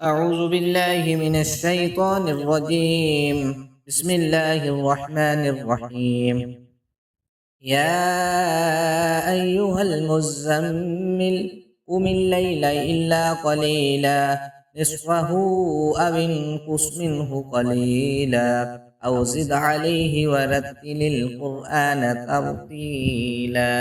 أعوذ بالله من الشيطان الرجيم. بسم الله الرحمن الرحيم. يا أيها المزمل قم الليل إلا قليلا نصفه أو انقص منه قليلا أو زد عليه ورتل القرآن ترتيلا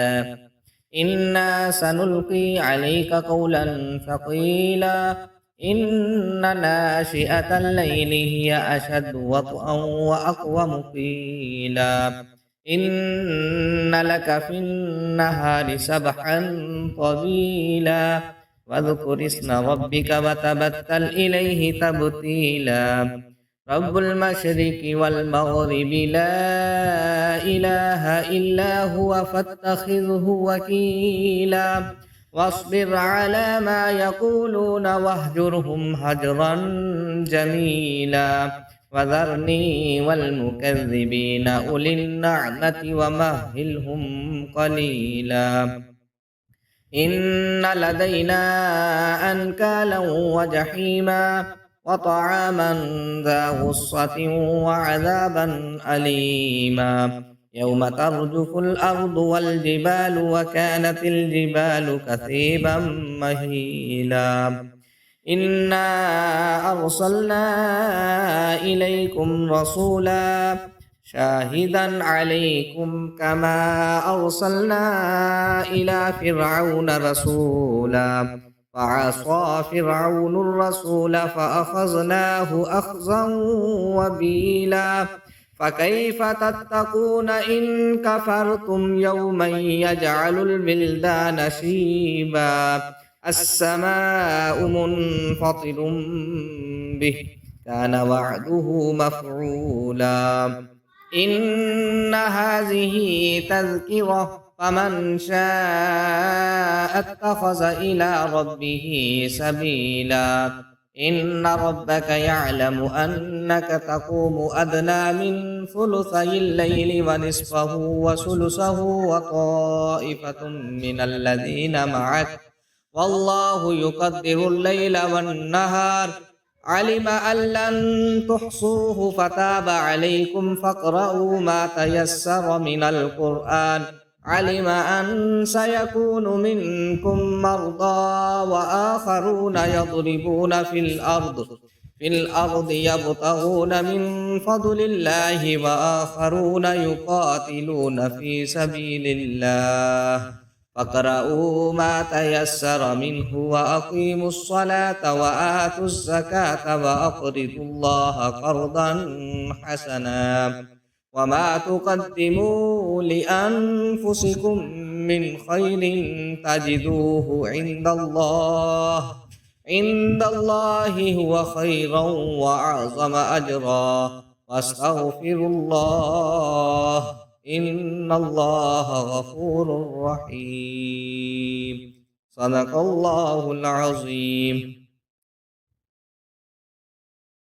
إنا سنلقي عليك قولا ثقيلا إن ناشئة الليل هي أشد وطئا وأقوم قيلا إن لك في النهار سبحا طويلا واذكر اسم ربك وتبتل إليه تبتيلا رب المشرق والمغرب لا إله إلا هو فاتخذه وكيلا واصبر على ما يقولون واهجرهم هجرا جميلا وذرني والمكذبين أولي النعمة ومهلهم قليلا إن لدينا أنكالا وجحيما وطعاما ذا غصة وعذابا أليما يوم ترجف الأرض والجبال وكانت الجبال كثيبا مهيلا إنا أرسلنا إليكم رسولا شاهدا عليكم كما أرسلنا إلى فرعون رسولا فعصى فرعون الرسول فأخذناه أخذا وبيلا فكيف تتقون إن كفرتم يوما يجعل البلدان شيبا السماء منفطر به كان وعده مفعولا إن هذه تذكرة فمن شاء اتخذ إلى ربه سبيلا إن ربك يعلم أنك تقوم أدنى من ثلثي الليل ونصفه وثلثه وطائفة من الذين معك والله يقدر الليل والنهار علم أن لن تحصوه فتاب عليكم فاقرؤوا ما تيسر من القرآن علم أن سيكون منكم مرضى وآخرون يضربون في الأرض يبتغون من فضل الله وآخرون يقاتلون في سبيل الله فاقرؤوا ما تيسر منه وأقيموا الصلاة وآتوا الزكاة وأقرضوا الله قرضا حسنا وما تقدموا لأنفسكم من خير تجدوه عند الله هو خيرا وأعظم أجرا واستغفروا الله إن الله غفور رحيم صدق الله العظيم